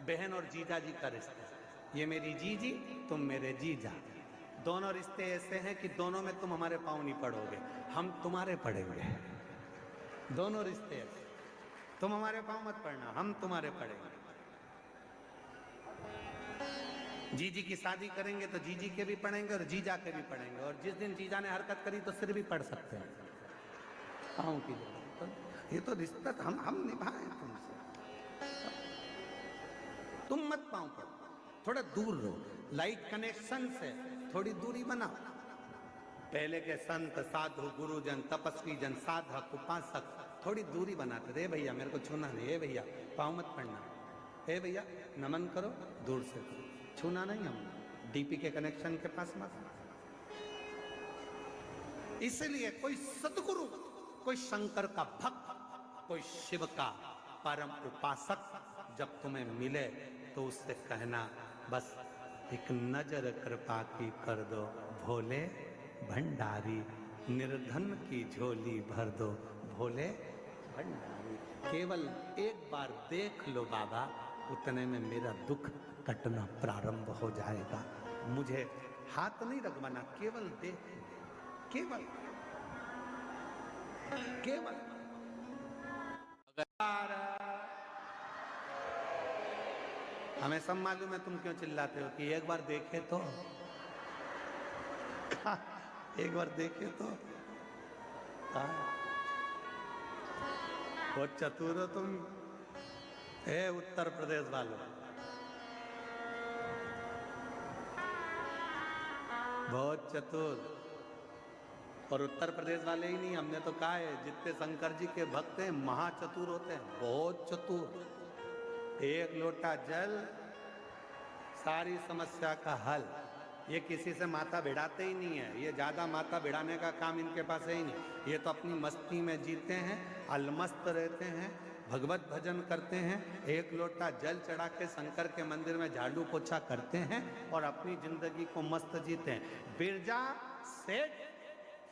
बहन और जीजा जी का रिश्ता, ये मेरी जीजी, तुम मेरे जीजा। दोनों रिश्ते ऐसे हैं कि दोनों में तुम हमारे पाँव नहीं पड़ोगे, हम तुम्हारे पड़ेंगे। दोनों रिश्ते ऐसे, तुम हमारे पाँव मत पड़ना, हम तुम्हारे पड़ेंगे। जीजी की शादी करेंगे तो जीजी के भी पड़ेंगे और जीजा के भी पड़ेंगे, और जिस दिन जीजा ने हरकत करी तो सिर भी पड़ सकते हैं पाँव की जगह। तो ये तो रिश्ता हम निभाएं तुमसे, तुम मत पाँव पड़ो, थोड़ा दूर रहो, लाइक कनेक्शन से थोड़ी दूरी बनाओ। पहले के संत साधु गुरुजन तपस्वी जन साधक उपासक थोड़ी दूरी बनाते थे, भैया मेरे को छूना नहीं, हे भैया पाँव मत पड़ना, हे भैया नमन करो दूर से करो, छूना नहीं, हम डीपी के कनेक्शन के पास मत। इसलिए कोई सदगुरु, कोई शंकर का भक्त, कोई शिव का परम उपासक जब तुम्हें मिले तो उससे कहना, बस एक नजर कृपा की कर दो भोले भंडारी, निर्धन की झोली भर दो भोले भंडारी। केवल एक बार देख लो बाबा, उतने में मेरा दुख कटना प्रारंभ हो जाएगा। मुझे हाथ नहीं रगवाना, केवल देख, केवल केवल। हमें सब मालूम है तुम क्यों चिल्लाते हो कि एक बार देखे तो एक बार देखे तो बहुत चतुर हो तुम, हे उत्तर प्रदेश वालों, बहुत चतुर। और उत्तर प्रदेश वाले ही नहीं, हमने तो कहा है जितने शंकर जी के भक्त हैं महाचतुर होते हैं, बहुत चतुर। एक लोटा जल सारी समस्या का हल। ये किसी से माथा भिड़ाते ही नहीं है, ये ज्यादा माथा भिड़ाने का काम इनके पास है ही नहीं। ये तो अपनी मस्ती में जीते हैं, अलमस्त रहते हैं, भगवत भजन करते हैं, एक लोटा जल चढ़ा के शंकर के मंदिर में झाड़ू पोछा करते हैं और अपनी जिंदगी को मस्त जीते हैं। बिरजा सेठ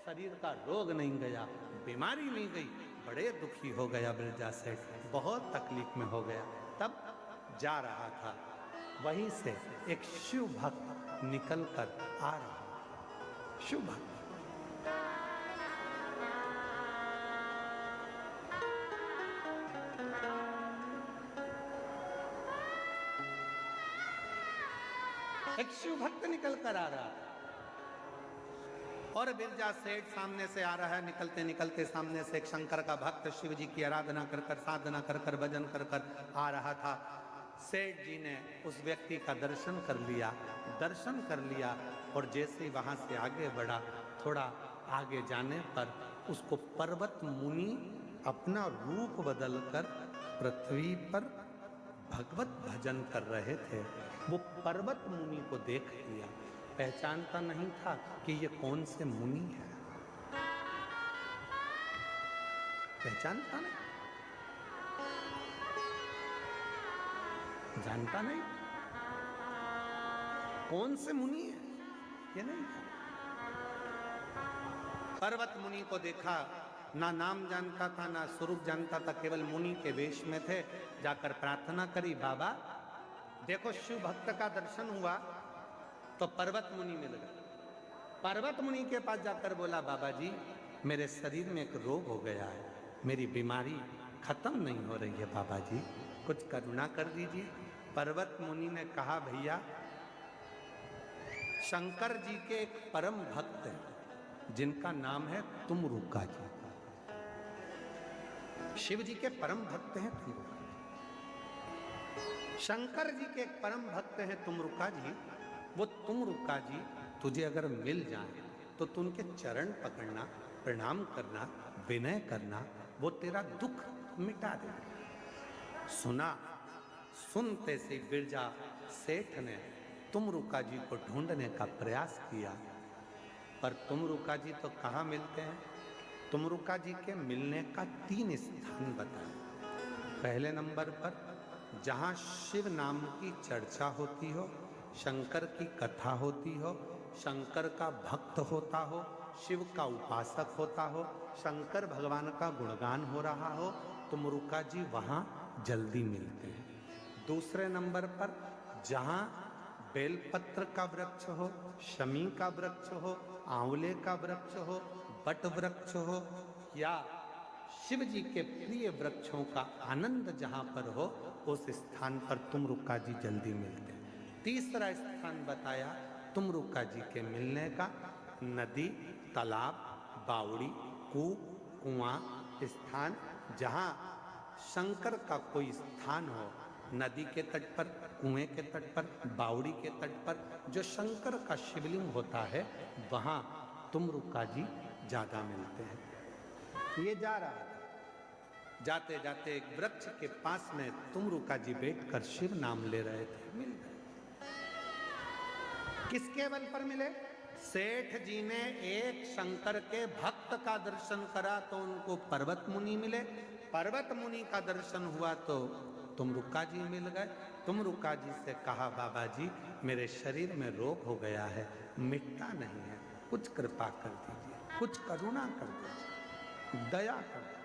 शरीर का रोग नहीं गया, बीमारी नहीं गई, बड़े दुखी हो गया बिरजा सेठ, बहुत तकलीफ में हो गया। तब जा रहा था, वहीं से एक शिव भक्त निकल कर आ रहा, शिव भक्त। एक शिव भक्त निकल कर आ रहा था और बिरजा सेठ सामने से आ रहा है। निकलते निकलते सामने से एक शंकर का भक्त शिव जी की आराधना कर कर, साधना कर कर, भजन कर कर आ रहा था। सेठ जी ने उस व्यक्ति का दर्शन कर लिया, दर्शन कर लिया, और जैसे ही वहां से आगे बढ़ा, थोड़ा आगे जाने पर उसको पर्वत मुनि अपना रूप बदलकर पृथ्वी पर भगवत भजन कर रहे थे। वो पर्वत मुनि को देख लिया, पहचानता नहीं था कि ये कौन से मुनि है, पहचानता नहीं, जानता नहीं कौन से मुनि है, ये नहीं था। पर्वत मुनि को देखा, ना नाम जानता था ना स्वरूप जानता था, केवल मुनि के वेश में थे। जाकर प्रार्थना करी, बाबा देखो शिव भक्त का दर्शन हुआ तो पर्वत मुनि मिल गए। पर्वत मुनि के पास जाकर बोला, बाबा जी मेरे शरीर में एक रोग हो गया है, मेरी बीमारी खत्म नहीं हो रही है, बाबा जी कुछ करुणा कर दीजिए। पर्वत मुनि ने कहा, भैया शंकर जी के एक परम भक्त हैं जिनका नाम है तुमरुका जी, शिव जी के परम भक्त हैं तुमरुका। शंकर जी के एक परम भक्त हैं तुमरुका जी, वो तुमरुका जी तुझे अगर मिल जाए तो तू उनके चरण पकड़ना, प्रणाम करना, विनय करना, वो तेरा दुख मिटा देंगे। सुना, सुनते से बिरजा सेठ ने तुमरुका जी को ढूंढने का प्रयास किया, पर तुमरुका जी तो कहाँ मिलते हैं। तुमरुका जी के मिलने का 3 स्थान बताए। पहले नंबर पर जहाँ शिव नाम की चर्चा होती हो, शंकर की कथा होती हो, शंकर का भक्त होता हो, शिव का उपासक होता हो, शंकर भगवान का गुणगान हो रहा हो, तुमरुका जी वहाँ जल्दी मिलते हैं। दूसरे नंबर पर जहां बेलपत्र का वृक्ष हो, शमी का वृक्ष हो, आंवले का वृक्ष हो, बट वृक्ष हो, या शिव जी के प्रिय वृक्षों का आनंद जहां पर हो, उस स्थान पर तुमरुका जी जल्दी मिलते हैं। तीसरा स्थान बताया तुमरुका जी के मिलने का, नदी, तालाब, बावड़ी, कूप, कुआं, स्थान जहां शंकर का कोई स्थान हो, नदी के तट पर, कुएं के तट पर, बावड़ी के तट पर जो शंकर का शिवलिंग होता है, वहां तुमरुका जी ज्यादा मिलते हैं। ये जा रहा था, जाते जाते एक वृक्ष के पास में तुमरुका जी बैठकर शिव नाम ले रहे थे, मिल गए। किसके बल पर मिले? सेठ जी ने एक शंकर के भक्त का दर्शन करा तो उनको पर्वत मुनि मिले, पर्वत मुनि का दर्शन हुआ तो तुमरुका जी मिल गए। तुमरुका जी से कहा, बाबा जी मेरे शरीर में रोग हो गया है, मिटता नहीं है, कुछ कृपा कर दीजिए, कुछ करुणा कर दीजिए, दया कर दीजिए।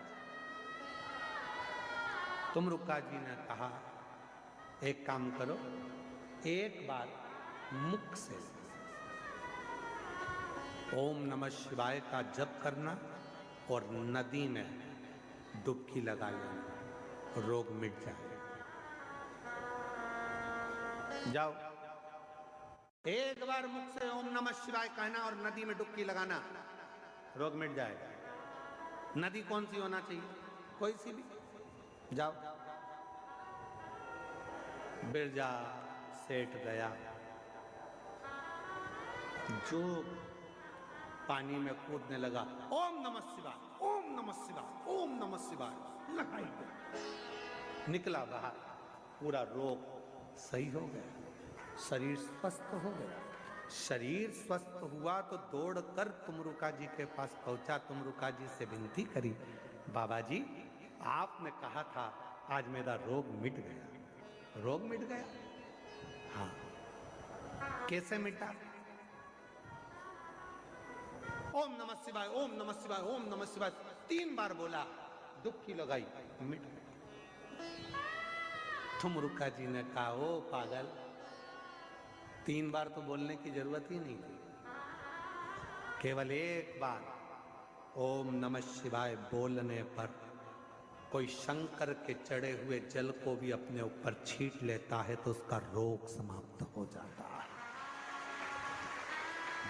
तुमरुका जी ने कहा, एक काम करो, एक बार मुख से ओम नमः शिवाय का जप करना और नदी में डुबकी लगा लेना, रोग मिट जाए। जाओ, एक बार मुख से ओम नमः शिवाय कहना और नदी में डुबकी लगाना, रोग मिट जाएगा। नदी कौन सी होना चाहिए? कोई सी भी। जाओ। बिरजा सेठ गया, जो पानी में कूदने लगा, ओम नमः शिवाय, ओम नमः शिवाय, ओम नमः शिवाय लगाई गया, निकला बाहर, पूरा रोग सही हो गया, शरीर स्वस्थ हो गया। शरीर स्वस्थ हुआ तो दौड़कर तुमरुका जी के पास पहुंचा, तुमरुका जी से विनती करी, बाबा जी आपने कहा था आज मेरा रोग मिट गया। रोग मिट गया? हाँ। कैसे मिटा? ओम नमः शिवाय, ओम नमः शिवाय, ओम नमः शिवाय 3 बार बोला, डुबकी लगाई, मिट गया। तुमरुका जी ने कहा, ओ पागल, 3 बार तो बोलने की जरूरत ही नहीं थी, केवल एक बार ओम नमः शिवाय बोलने पर कोई शंकर के चढ़े हुए जल को भी अपने ऊपर छीट लेता है तो उसका रोग समाप्त हो जाता है।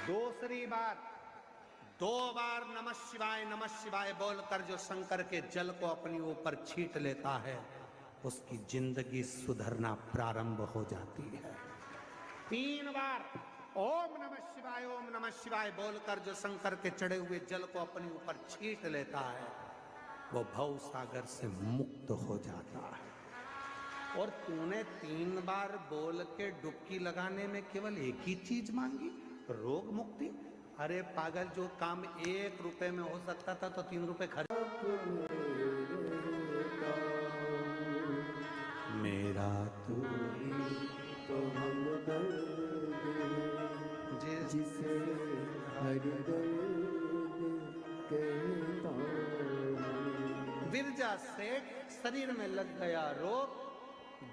दूसरी बार 2 बार नमः शिवाय बोलकर जो शंकर के जल को अपने ऊपर छीट लेता है, उसकी जिंदगी सुधरना प्रारंभ हो जाती है। 3 बार ओम नमः शिवाय बोलकर जो शंकर के चढ़े हुए जल को अपने ऊपर छीट लेता है, वो भव सागर से मुक्त हो जाता है। और तूने 3 बार बोल के डुबकी लगाने में केवल एक ही चीज मांगी, रोग मुक्ति। अरे पागल, जो काम 1 रुपए में हो सकता था तो 3 रुपए खर्च। मेरा तू तो हम जिसे हर बिरजा सेठ शरीर में लग गया रोग,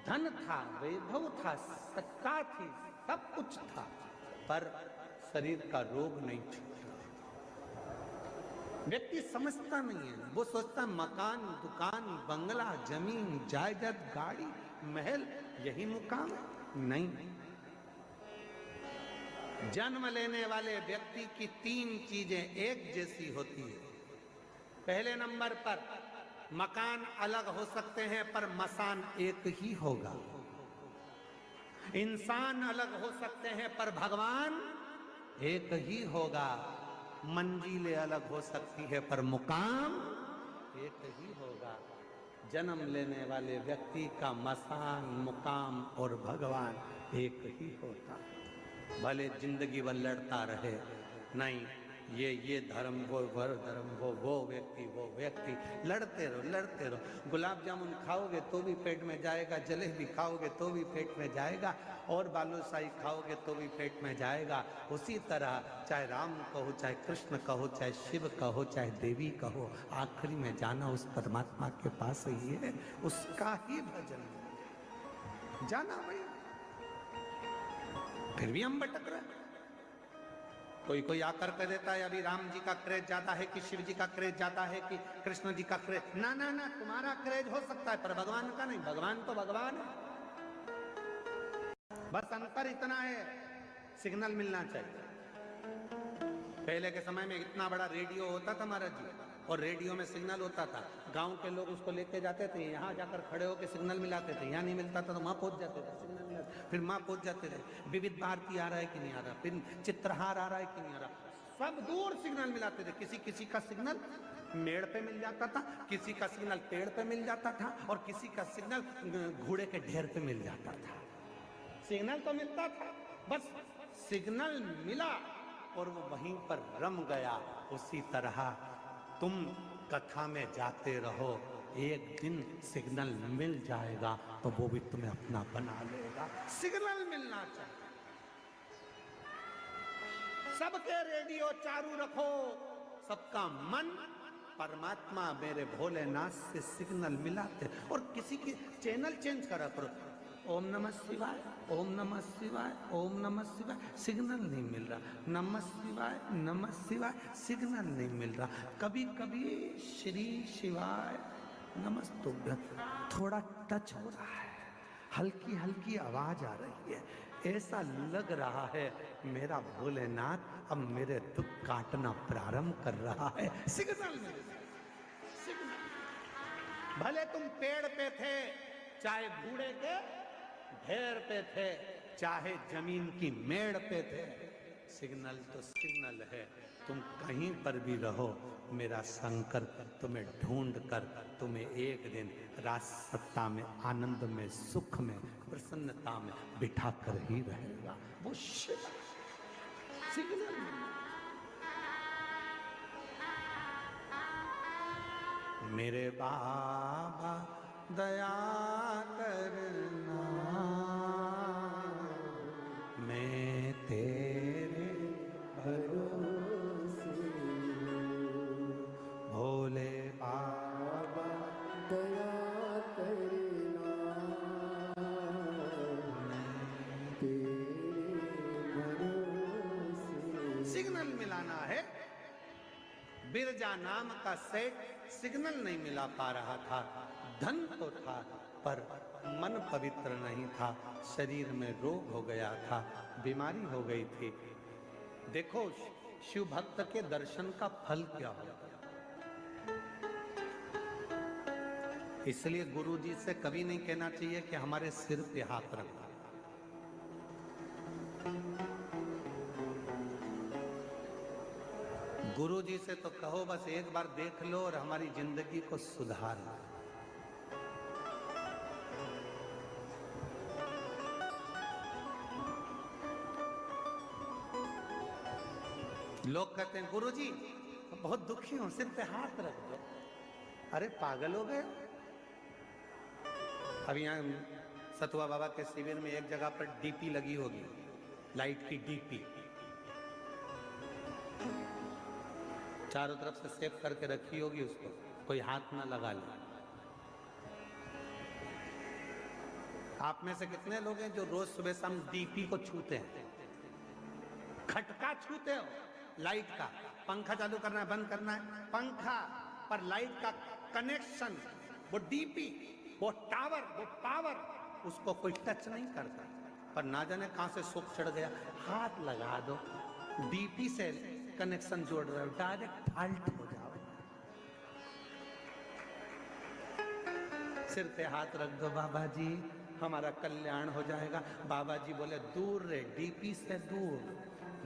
धन था, वैभव था, सत्ता थी, सब कुछ था, पर शरीर का रोग नहीं छूटा। व्यक्ति समझता नहीं है, वो सोचता मकान, दुकान, बंगला, जमीन, जायदाद, गाड़ी, महल, यही मुकाम। नहीं, जन्म लेने वाले व्यक्ति की 3 चीजें एक जैसी होती है। पहले नंबर पर मकान अलग हो सकते हैं पर मसान एक ही होगा। इंसान अलग हो सकते हैं पर भगवान एक ही होगा। मंजिलें अलग हो सकती है पर मुकाम एक ही होगा। जन्म लेने वाले व्यक्ति का मसान, मुकाम और भगवान एक ही होता। भले जिंदगी भर लड़ता रहे, नहीं ये धर्म, वो धर्म, वो व्यक्ति, लड़ते रहो। गुलाब जामुन खाओगे तो भी पेट में जाएगा, जलेबी खाओगे तो भी पेट में जाएगा, और बालूशाही खाओगे तो भी पेट में जाएगा। उसी तरह चाहे राम कहो, चाहे कृष्ण कहो, चाहे शिव कहो, चाहे देवी कहो, आखिरी में जाना उस परमात्मा के पास ही है, उसका ही भजन। जाना भाई, फिर भी हम भटक रहे हैं। कोई कोई आकर कह देता है अभी राम जी का क्रेज ज्यादा है कि शिव जी का क्रेज ज्यादा है कि कृष्ण जी का क्रेज। ना ना ना, तुम्हारा क्रेज हो सकता है पर भगवान का नहीं। भगवान तो भगवान है, बस अंतर इतना है सिग्नल मिलना चाहिए। पहले के समय में इतना बड़ा रेडियो होता था महाराज जी, और रेडियो में सिग्नल होता था, गांव के लोग उसको लेके जाते थे, यहाँ जाकर खड़े होकर सिग्नल मिलाते थे। यहाँ नहीं मिलता था तो वहाँ पहुंच जाते थे, सिग्नल मिलाते, फिर वहाँ पहुंच जाते थे, विविध भारती आ रहा है कि नहीं आ रहा, फिर चित्रहार आ रहा है कि नहीं आ रहा, सब दूर सिग्नल मिलाते थे। किसी किसी का सिग्नल मेड़ पे मिल जाता था, किसी का सिग्नल पेड़ पे मिल जाता था, और किसी का सिग्नल घोड़े के ढेर पे मिल जाता था। सिग्नल तो मिलता था, बस सिग्नल मिला और वो वहीं पर रम गया। उसी तरह तुम कथा में जाते रहो, एक दिन सिग्नल मिल जाएगा तो वो भी तुम्हें अपना बना लेगा। सिग्नल मिलना चाहिए। सबके रेडियो चालू रखो, सबका मन परमात्मा मेरे भोलेनाथ से सिग्नल मिलाते, और किसी की चैनल चेंज करा करो। ओम नमः शिवाय, ओम नमः शिवाय, ओम नमः शिवाय, सिग्नल नहीं मिल रहा। नमः शिवाय, नमः शिवाय, सिग्नल नहीं मिल रहा। कभी कभी श्री शिवाय नमस्तुभ्यं थोड़ा टच हो रहा है, हल्की हल्की आवाज आ रही है, ऐसा लग रहा है मेरा भोलेनाथ अब मेरे दुख काटना प्रारंभ कर रहा है। सिग्नल मिल रहा है, सिग्नल। भले तुम पेड़ पे थे, चाहे घोड़े के ढेर पे थे, चाहे जमीन की मेड़ पे थे, सिग्नल तो सिग्नल है। तुम कहीं पर भी रहो, मेरा शंकर तुम्हें ढूंढ कर तुम्हें एक दिन राज सत्ता में, आनंद में, सुख में, प्रसन्नता में बिठा कर ही रहेगा। वो शिव सिग्नल। मेरे बाबा दया करना, मैं तेरे भरोसे, भोले बाबा दया करना, मैं तेरे भरोसे। सिग्नल मिलाना है। बिरजा नाम का सेठ सिग्नल नहीं मिला पा रहा था। धन तो था पर मन पवित्र नहीं था, शरीर में रोग हो गया था, बीमारी हो गई थी। देखो शिव भक्त के दर्शन का फल क्या होगा। इसलिए गुरु जी से कभी नहीं कहना चाहिए कि हमारे सिर पे हाथ रखो। गुरु जी से तो कहो बस एक बार देख लो और हमारी जिंदगी को सुधार लो। लोग कहते हैं गुरु जी बहुत दुखी हूं, सिर पे हाथ रख दो। अरे पागल हो गए। अब यहाँ सतुआ बाबा के शिविर में एक जगह पर डीपी लगी होगी, लाइट की डीपी, चारों तरफ से सेफ करके रखी होगी, उसको कोई हाथ ना लगा ले। आप में से कितने लोग हैं जो रोज सुबह शाम डीपी को छूते हैं? खटका छूते हो लाइट का, पंखा चालू करना है, बंद करना है, पंखा पर लाइट का कनेक्शन, वो डीपी, वो टावर, वो पावर, उसको कोई टच नहीं करता। पर ना जाने कहां से शौक चढ़ गया, हाथ लगा दो, डीपी से कनेक्शन जोड़ रहे हो, डायरेक्ट फाल्ट हो जाओ। सिर पे हाथ रख दो, बाबा जी हमारा कल्याण हो जाएगा। बाबा जी बोले दूर रे, डीपी से दूर,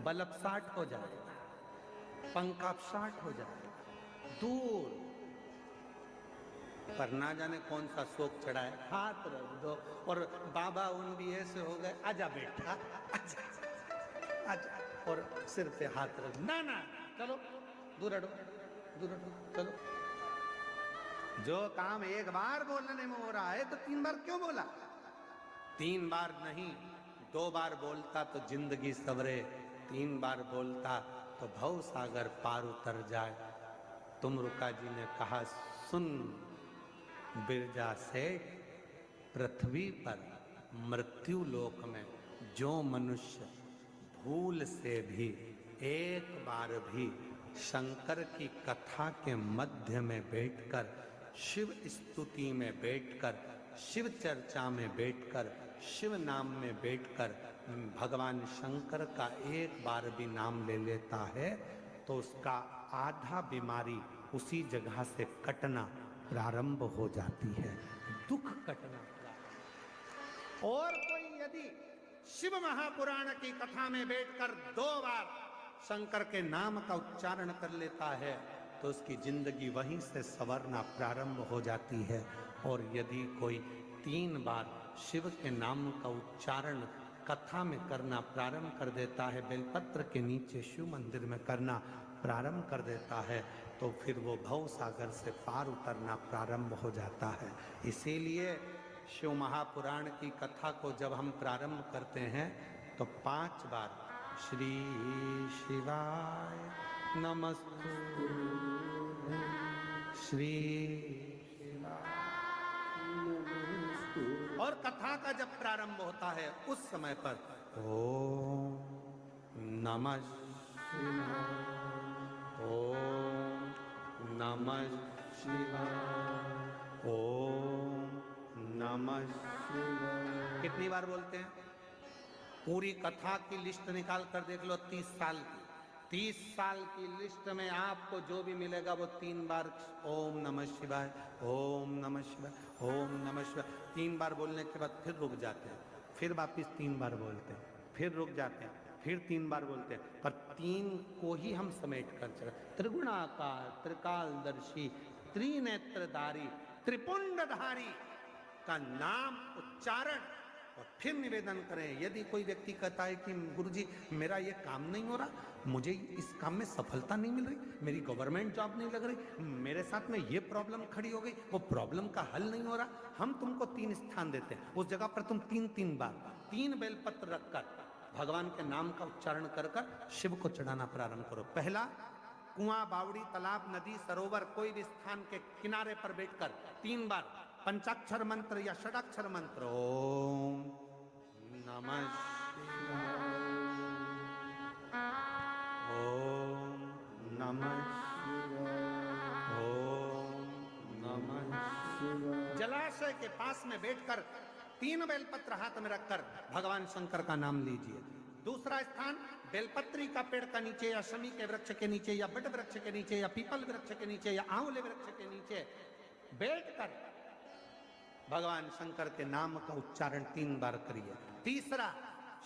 बल्ब शार्ट हो जाएगा, पंखा शार्ट हो जाएगा, दूर। पर ना जाने कौन सा शौक चढ़ा है, हाथ रख दो। और बाबा उन भी ऐसे हो गए, आजा बेटा आजा आजा, और सिर पे हाथ रख, ना ना चलो दूर हटो, दूर हटो, चलो। जो काम एक बार बोलने में हो रहा है तो 3 बार क्यों बोला? 3 बार नहीं, 2 बार बोलता तो जिंदगी सवरे, 3 बार बोलता तो भव सागर पार उतर जाए। तुमरुका जी ने कहा सुन बिरजा सेठ, पृथ्वी पर मृत्यु लोक में जो मनुष्य भूल से भी एक बार भी शंकर की कथा के मध्य में बैठकर, शिव स्तुति में बैठकर, शिव चर्चा में बैठकर, शिव नाम में बैठकर भगवान शंकर का एक बार भी नाम ले लेता है तो उसका आधा बीमारी उसी जगह से कटना प्रारंभ हो जाती है, दुख कटना। और कोई यदि शिव महापुराण की कथा में बैठकर 2 बार शंकर के नाम का उच्चारण कर लेता है तो उसकी जिंदगी वहीं से संवरना प्रारंभ हो जाती है। और यदि कोई 3 बार शिव के नाम का उच्चारण कथा में करना प्रारंभ कर देता है, बेलपत्र के नीचे शिव मंदिर में करना प्रारंभ कर देता है, तो फिर वो भव सागर से पार उतरना प्रारंभ हो जाता है। इसीलिए शिव महापुराण की कथा को जब हम प्रारंभ करते हैं तो 5 बार श्री शिवाय नमस्तु, श्री और कथा का जब प्रारंभ होता है उस समय पर ओम नमः शिवाय, ओम नमः शिवाय, ओम नमः शिवाय। कितनी बार बोलते हैं? पूरी कथा की लिस्ट निकाल कर देख लो, 30 साल की। 30 साल की लिस्ट में आपको जो भी मिलेगा वो 3 बार ओम नमः शिवाय, ओम नमः शिवाय, ओम नमः शिवाय 3 बार बोलने के बाद फिर रुक जाते हैं, फिर वापिस 3 बार बोलते हैं, फिर रुक जाते हैं, फिर 3 बार बोलते हैं। पर 3 को ही हम समेट कर चले। त्रिगुणाकार, त्रिकालदर्शी, त्रिनेत्रधारी, त्रिपुंडधारी का नाम उच्चारण और फिर निवेदन करें। यदि कोई व्यक्ति कहता है कि गुरुजी मेरा ये काम नहीं हो रहा, मुझे इस काम में सफलता नहीं मिल रही, मेरी गवर्नमेंट जॉब नहीं लग रही, मेरे साथ में ये प्रॉब्लम खड़ी हो गई, वो प्रॉब्लम का हल नहीं हो रहा, हम तुमको 3 स्थान देते हैं, उस जगह पर तुम 3 बार 3 बेलपत्र रखकर भगवान के नाम का उच्चारण कर कर शिव को चढ़ाना प्रारंभ करो। पहला, कुआं, बावड़ी, तालाब, नदी, सरोवर, कोई भी स्थान के किनारे पर बैठकर 3 बार पंचाक्षर मंत्र या षडाक्षर मंत्र ओम नमः शिवाय, ओम नमः शिवाय, ओम नमः शिवाय। जलाशय के पास में बैठकर 3 बेलपत्र हाथ में रखकर भगवान शंकर का नाम लीजिए। दूसरा स्थान, बेलपत्री का पेड़ का नीचे या शमी के वृक्ष के नीचे या बट वृक्ष के नीचे या पीपल वृक्ष के नीचे या आंवले वृक्ष के नीचे बैठकर भगवान शंकर के नाम का उच्चारण 3 बार करिए। तीसरा,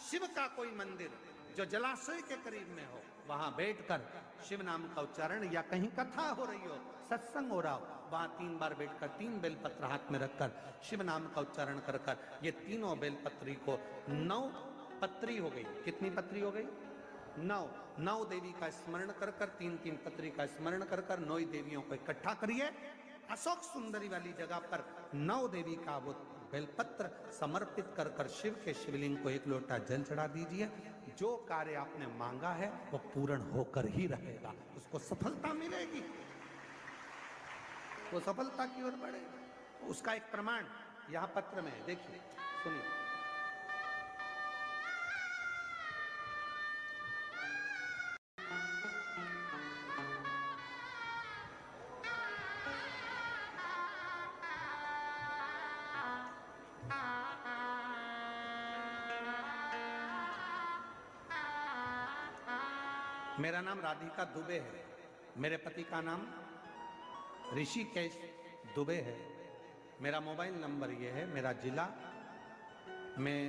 शिव का कोई मंदिर जो जलाशय के करीब में हो, वहां बैठकर शिव नाम का उच्चारण, या कहीं कथा हो रही हो, सत्संग हो रहा हो, वहां 3 बार बैठकर 3 बेलपत्र हाथ में रखकर शिव नाम का उच्चारण कर कर ये तीनों बेलपत्री को 9 पत्री हो गई। कितनी पत्री हो गई? 9 देवी का स्मरण कर कर 3 पत्री का स्मरण कर कर 9 देवियों को इकट्ठा करिए। अशोक सुंदरी वाली जगह पर 9 देवी का वो बेलपत्र समर्पित कर कर शिव के शिवलिंग को 1 लोटा जल चढ़ा दीजिए। जो कार्य आपने मांगा है वो पूर्ण होकर ही रहेगा, उसको सफलता मिलेगी, वो सफलता की ओर बढ़ेगा। उसका एक प्रमाण यहाँ पत्र में है, देखिए, सुनिए। मेरा नाम राधिका दुबे है, मेरे पति का नाम ऋषिकेश दुबे है। मेरा मोबाइल नंबर ये है, मेरा जिला, मैं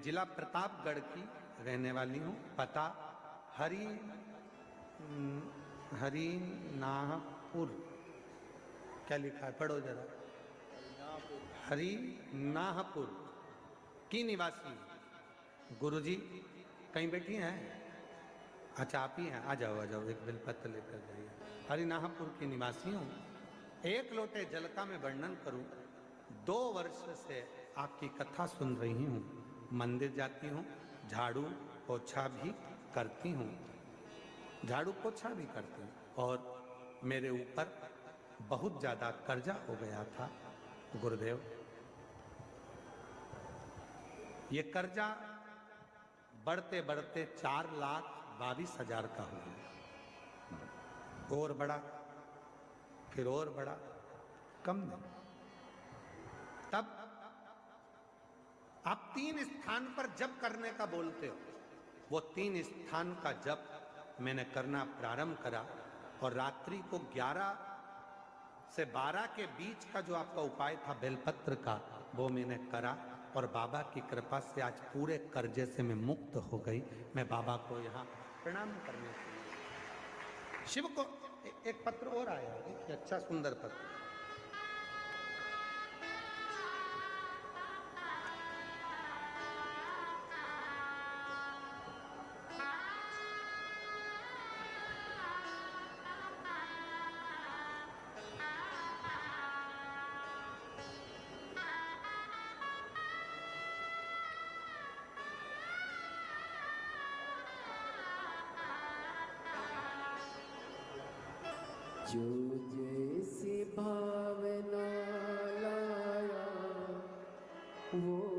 जिला प्रतापगढ़ की रहने वाली हूँ। पता हरिनाहपुर, क्या लिखा है पढ़ो जरा, हरिनाहपुर की निवासी। गुरुजी कहीं बैठी हैं? अच्छा आप ही हैं, आ जाओ आ जाओ, एक बेलपत्र लेकर जाइए। हरिनाहपुर की निवासी हूँ। 1 लोटे जल का मैं वर्णन करूँ, 2 वर्ष से आपकी कथा सुन रही हूँ, मंदिर जाती हूँ, झाड़ू पोछा भी करती हूँ, झाड़ू पोछा भी करती हूँ, और मेरे ऊपर बहुत ज़्यादा कर्जा हो गया था गुरुदेव। ये कर्जा बढ़ते बढ़ते 4,22,000 का हो गया, और बढ़ा, फिर और बढ़ा, कम नहीं। तब आप 3 स्थान पर जप करने का बोलते हो, वो 3 स्थान का जप मैंने करना प्रारंभ करा, और रात्रि को 11 से 12 के बीच का जो आपका उपाय था बेलपत्र का, वो मैंने करा, और बाबा की कृपा से आज पूरे कर्जे से मैं मुक्त हो गई। मैं बाबा को यहाँ प्रणाम करने के लिए, शिव को एक पत्र और आया, एक अच्छा सुंदर पत्र। जो जैसी भावना लाया वो